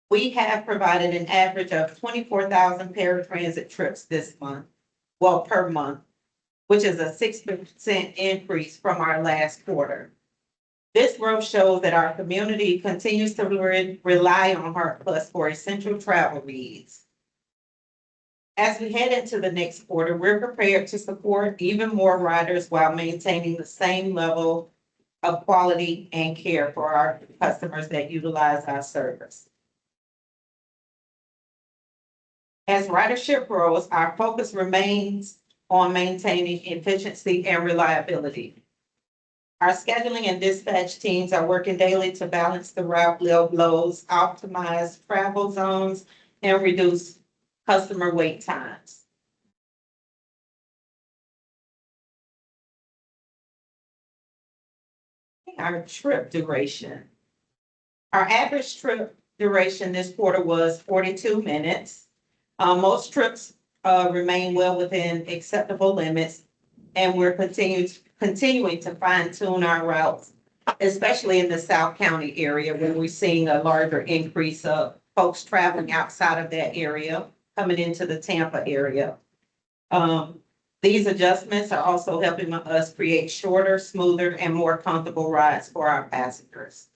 we have provided an average of 24,000 paratransit trips this month, well, per month, which is a 6% increase from our last quarter. This growth shows that our community continues to rely on Heart Plus for essential travel needs. As we head into the next quarter, we're prepared to support even more riders while maintaining the same level of quality and care for our customers that utilize our service. As ridership grows, our focus remains on maintaining efficiency and reliability. Our scheduling and dispatch teams are working daily to balance the route loads, optimize travel zones, and reduce customer wait times. Our trip duration. Our average trip duration this quarter was 42 minutes. Most trips remain well within acceptable limits, and we're continuing to fine tune our routes, especially in the South County area where we're seeing a larger increase of folks traveling outside of that area, coming into the Tampa area. These adjustments are also helping us create shorter, smoother, and more comfortable rides for our passengers.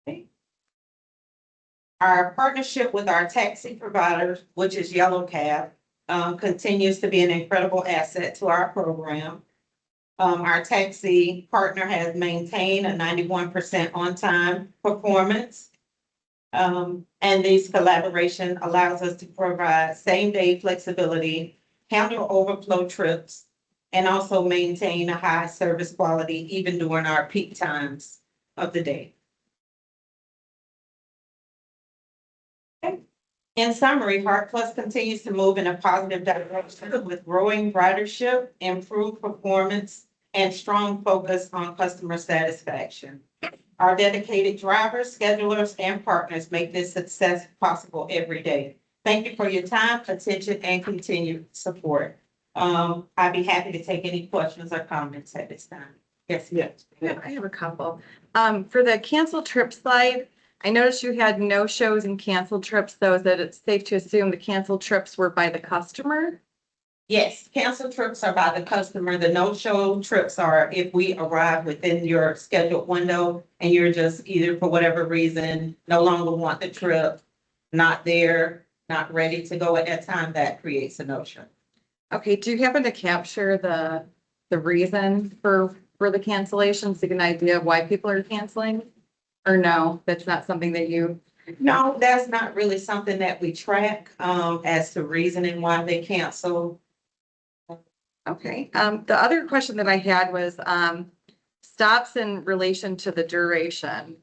Okay. Our partnership with our taxi provider, which is Yellow Cab, continues to be an incredible asset to our program. Our taxi partner has maintained a 91% on-time performance. And this collaboration allows us to provide same-day flexibility, handle overflow trips, and also maintain a high service quality even during our peak times of the day. Okay. In summary, Heart Plus continues to move in a positive direction with growing ridership, improved performance, and strong focus on customer satisfaction. Our dedicated drivers, schedulers, and partners make this success possible every day. Thank you for your time, attention, and continued support. I'd be happy to take any questions or comments at this time. Yes, Yes. Yeah, I have a couple. For the canceled trip slide, I noticed you had no shows and canceled trips, though, is that it's safe to assume the canceled trips were by the customer? yes, canceled trips are by the customer. The no-show trips are if we arrive within your scheduled window and you're just either for whatever reason, no longer want the trip, not there, not ready to go at that time, that creates a no-show. Okay, do you happen to capture the reason for the cancellations, to get an idea of why people are canceling? Or no, that's not something that you, No, that's not really something that we track, as to reasoning why they cancel. okay. The other question that I had was, stops in relation to the duration.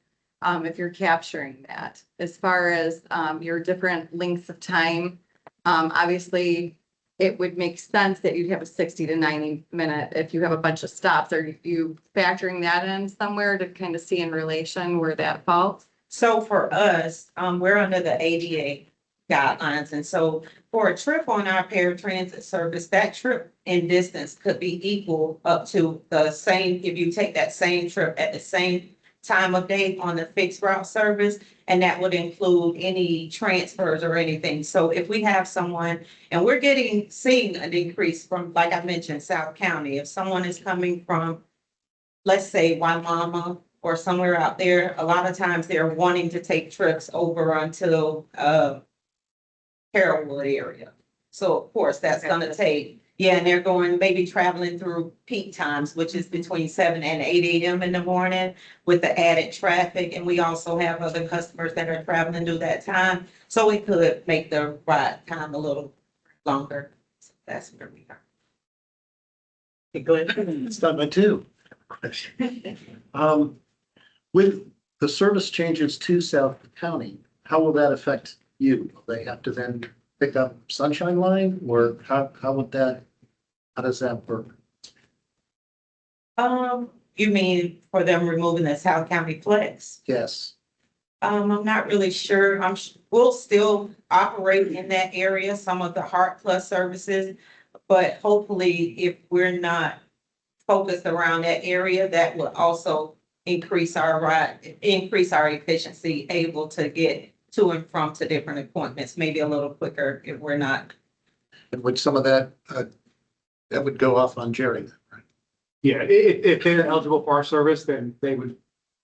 If you're capturing that, as far as, your different lengths of time. Obviously, it would make sense that you'd have a 60 to 90 minute if you have a bunch of stops. Are you factoring that in somewhere to kind of see in relation where that falls? So for us, we're under the ADA guidelines, and so for a trip on our paratransit service, that trip in distance could be equal up to the same, if you take that same trip at the same time of day on the fixed route service, and that would include any transfers or anything. So if we have someone, and we're seeing an increase from, like I mentioned, South County, if someone is coming from, let's say, Waimama or somewhere out there, a lot of times they're wanting to take trips over until Carrollwood area. So of course, that's gonna take, yeah, and they're going, maybe traveling through peak times, which is between 7 and 8 a.m. in the morning with the added traffic. And we also have other customers that are traveling through that time. So it could make the ride time a little longer. That's where we are. Glenn? It's not my two. With the service changes to South County, how will that affect you? Will they have to then pick up Sunshine Line, or how does that work? You mean for them removing the South County flex? Yes. I'm not really sure. We'll still operate in that area, some of the Heart Plus services. But hopefully, if we're not focused around that area, that will also increase our efficiency, able to get to and from to different appointments, maybe a little quicker if we're not. And would some of that, that would go off on Jerry, right? Yeah, if they're eligible for our service, then they would,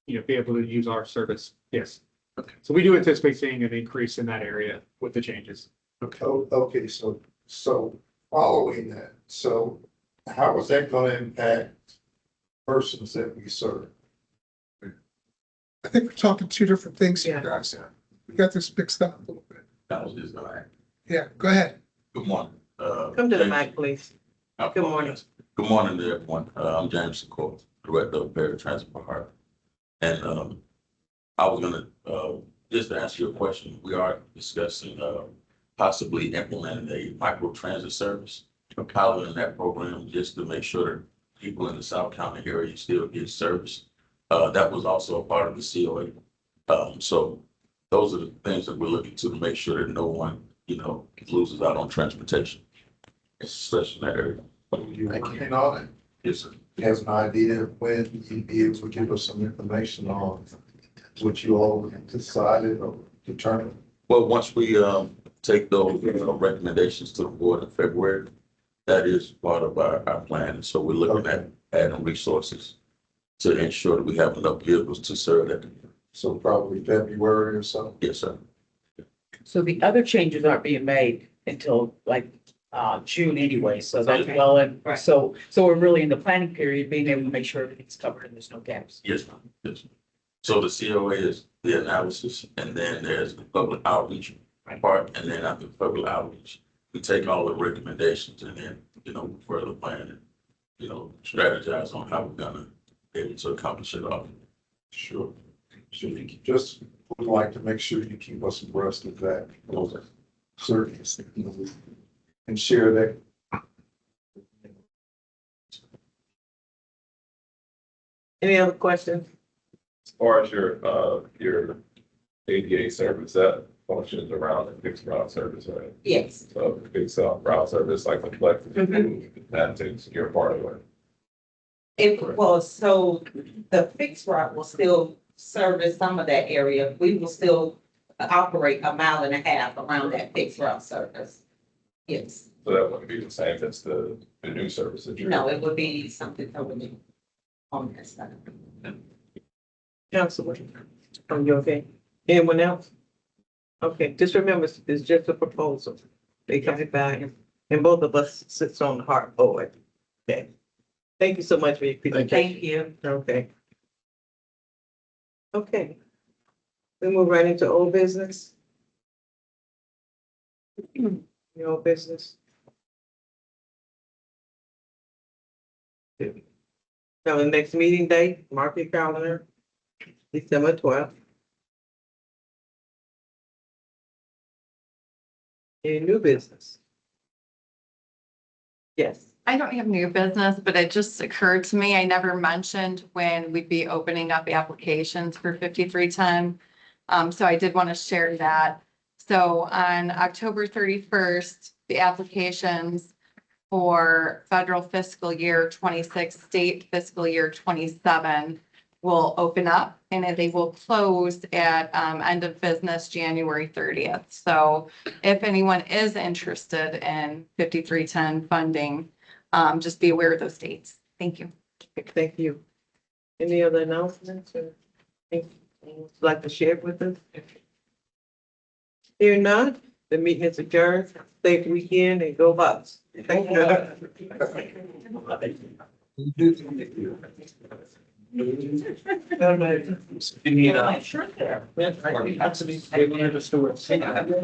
be able to use our service. Yes. Okay. So we do anticipate seeing an increase in that area with the changes. Okay. Okay, so following that, so how is that gonna impact persons that we serve? I think we're talking two different things here, Yeah. guys. We got this mixed up a little bit. That was just gonna act. Yeah, go ahead. Good morning. Come to the mic, please. Good morning. Good morning to everyone. I'm James Secor, Director of Paratransit for Heart. And I was gonna just to answer your question, we are discussing possibly implementing a micro transit service, piloting that program just to make sure that people in the South County area still get service. That was also a part of the COA. So those are the things that we're looking to make sure that no one, loses out on transportation, especially in that area. You working on it? Yes, sir. Has an idea when you'd be able to give us some information on what you all decided or determined? Well, once we take those recommendations to the board in February, that is part of our plan. And so we're looking at adding resources to ensure that we have enough vehicles to serve that. So probably February or so? Yes, sir. So the other changes aren't being made until like June anyway, so that's well, and so we're really in the planning period, being able to make sure everything's covered and there's no gaps. Yes, ma'am. Yes, ma'am. So the COA is the analysis, and then there's the public outreach part, and then after public outreach, we take all the recommendations and then, further plan and, strategize on how we're gonna be able to accomplish it all. Sure. So you just would like to make sure you keep us abreast of that. Certainly. And share that. Any other questions? As far as your ADA service, that functions around the fixed route service, right? Yes. So the fixed route service, like the flex, that takes your part of it. It was, so the fixed route will still service some of that area. We will still operate 1.5 miles around that fixed route service. Yes. So that wouldn't be the same as the new service that you're. No, it would be something totally on that side. Councilman, are you okay? Anyone else? Okay, just remember, it's just a proposal. They coming back and both of us sits on the hard board. Okay. Thank you so much for your presentation. Thank you. Okay. Okay. We move right into old business. The old business. Now, the next meeting date, mark your calendar, December 12th. Any new business? Yes. I don't have new business, but it just occurred to me, I never mentioned when we'd be opening up applications for 5310. So I did want to share that. So on October 31st, the applications for federal fiscal year 26, state fiscal year 27 will open up and they will close at end of business January 30th. So if anyone is interested in 5310 funding, just be aware of those dates. Thank you. Thank you. Any other announcements or anything you'd like to share with us? Here none, the meeting is adjourned. Safe weekend and go Bucks. Thank you. You need a. Sure there. Absolutely.